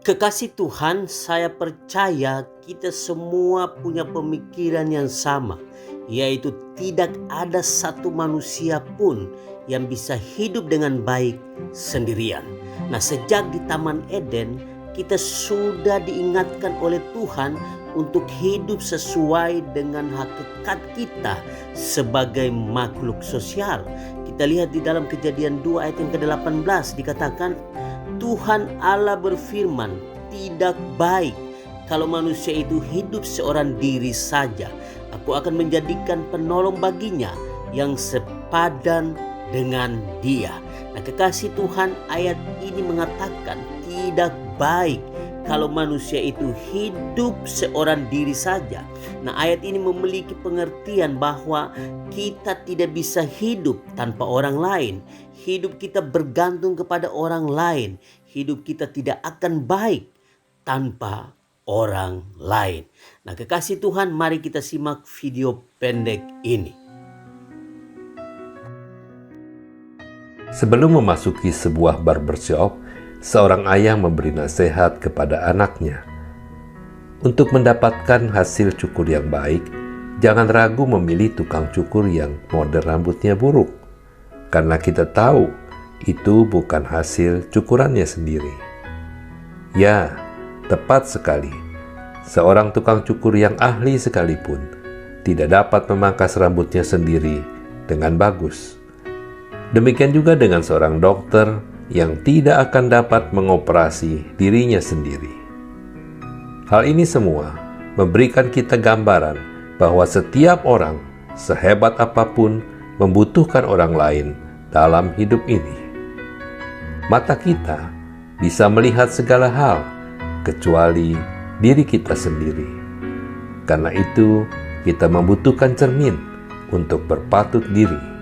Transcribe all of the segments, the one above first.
Kekasih Tuhan, saya percaya kita semua punya pemikiran yang sama, yaitu tidak ada satu manusia pun yang bisa hidup dengan baik sendirian. Nah, sejak di Taman Eden, kita sudah diingatkan oleh Tuhan untuk hidup sesuai dengan hakikat kita sebagai makhluk sosial. Kita lihat di dalam Kejadian 2 ayat yang ke-18 dikatakan, Tuhan Allah berfirman, tidak baik kalau manusia itu hidup seorang diri saja. Aku akan menjadikan penolong baginya yang sepadan dengan dia. Nah, kekasih Tuhan, ayat ini mengatakan tidak baik kalau manusia itu hidup seorang diri saja. Nah, ayat ini memiliki pengertian bahwa kita tidak bisa hidup tanpa orang lain. Hidup kita bergantung kepada orang lain. Hidup kita tidak akan baik tanpa orang lain. Nah, kekasih Tuhan, mari kita simak video pendek ini. Sebelum memasuki sebuah barbershop, seorang ayah memberi nasihat kepada anaknya. Untuk mendapatkan hasil cukur yang baik, jangan ragu memilih tukang cukur yang model rambutnya buruk. Karena kita tahu itu bukan hasil cukurannya sendiri. Ya, tepat sekali. Seorang tukang cukur yang ahli sekalipun tidak dapat memangkas rambutnya sendiri dengan bagus. Demikian juga dengan seorang dokter yang tidak akan dapat mengoperasi dirinya sendiri. Hal ini semua memberikan kita gambaran bahwa setiap orang, sehebat apapun, membutuhkan orang lain dalam hidup ini. Mata kita bisa melihat segala hal kecuali diri kita sendiri. Karena itu, kita membutuhkan cermin untuk berpatut diri.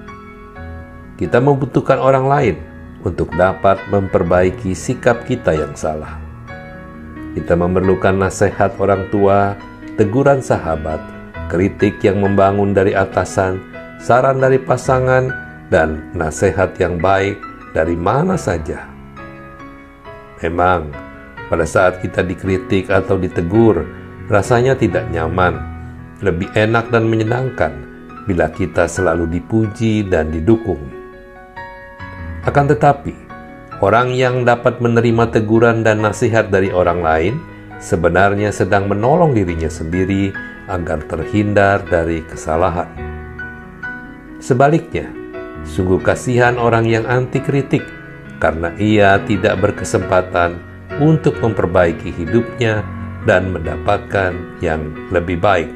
Kita membutuhkan orang lain untuk dapat memperbaiki sikap kita yang salah. Kita memerlukan nasihat orang tua, teguran sahabat, kritik yang membangun dari atasan, saran dari pasangan, dan nasihat yang baik dari mana saja. Memang, pada saat kita dikritik atau ditegur, rasanya tidak nyaman. Lebih enak dan menyenangkan bila kita selalu dipuji dan didukung. Akan tetapi, orang yang dapat menerima teguran dan nasihat dari orang lain sebenarnya sedang menolong dirinya sendiri agar terhindar dari kesalahan. Sebaliknya, sungguh kasihan orang yang anti kritik karena ia tidak berkesempatan untuk memperbaiki hidupnya dan mendapatkan yang lebih baik.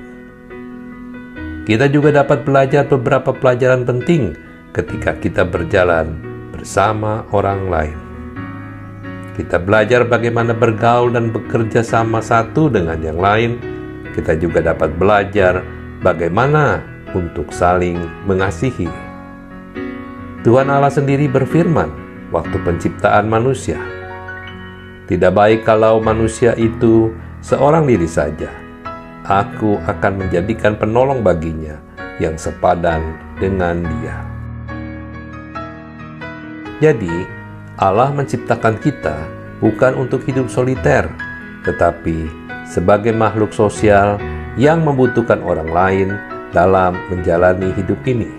Kita juga dapat belajar beberapa pelajaran penting ketika kita berjalan bersama orang lain. Kita belajar bagaimana bergaul dan bekerja sama satu dengan yang lain. Kita juga dapat belajar bagaimana untuk saling mengasihi. Tuhan Allah sendiri berfirman waktu penciptaan manusia, tidak baik kalau manusia itu seorang diri saja. Aku akan menjadikan penolong baginya yang sepadan dengan dia. Jadi, Allah menciptakan kita bukan untuk hidup soliter, tetapi sebagai makhluk sosial yang membutuhkan orang lain dalam menjalani hidup ini.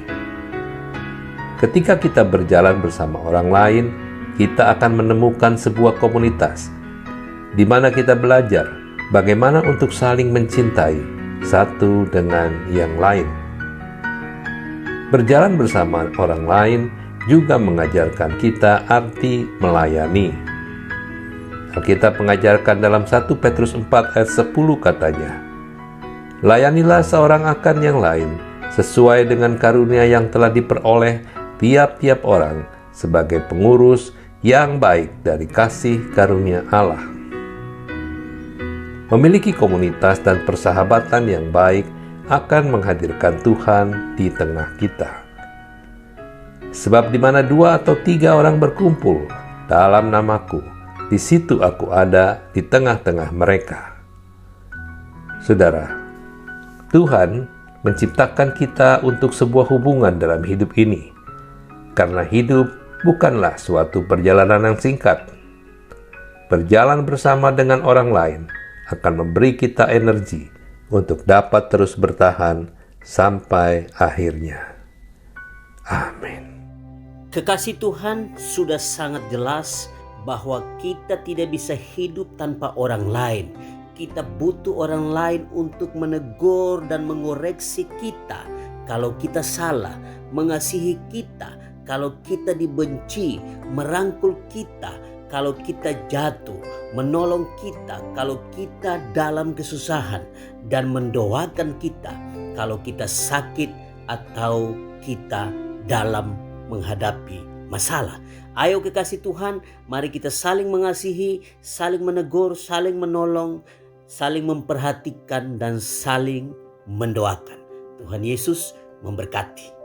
Ketika kita berjalan bersama orang lain, kita akan menemukan sebuah komunitas di mana kita belajar bagaimana untuk saling mencintai satu dengan yang lain. Berjalan bersama orang lain juga mengajarkan kita arti melayani. Alkitab mengajarkan dalam 1 Petrus 4 ayat 10 katanya, layanilah seorang akan yang lain sesuai dengan karunia yang telah diperoleh tiap-tiap orang sebagai pengurus yang baik dari kasih karunia Allah. Memiliki komunitas dan persahabatan yang baik akan menghadirkan Tuhan di tengah kita. Sebab di mana 2 atau 3 orang berkumpul dalam namaku, di situ aku ada di tengah-tengah mereka. Saudara, Tuhan menciptakan kita untuk sebuah hubungan dalam hidup ini. Karena hidup bukanlah suatu perjalanan yang singkat. berjalan bersama dengan orang lain akan memberi kita energi untuk dapat terus bertahan sampai akhirnya. Amin. Kekasih Tuhan, sudah sangat jelas bahwa kita tidak bisa hidup tanpa orang lain. Kita butuh orang lain untuk menegur dan mengoreksi kita kalau kita salah, mengasihi kita kalau kita dibenci, merangkul kita kalau kita jatuh, menolong kita kalau kita dalam kesusahan, dan mendoakan kita kalau kita sakit atau kita dalam menghadapi masalah. Ayo kekasih Tuhan, mari kita saling mengasihi, saling menegur, saling menolong, saling memperhatikan, dan saling mendoakan. Tuhan Yesus memberkati.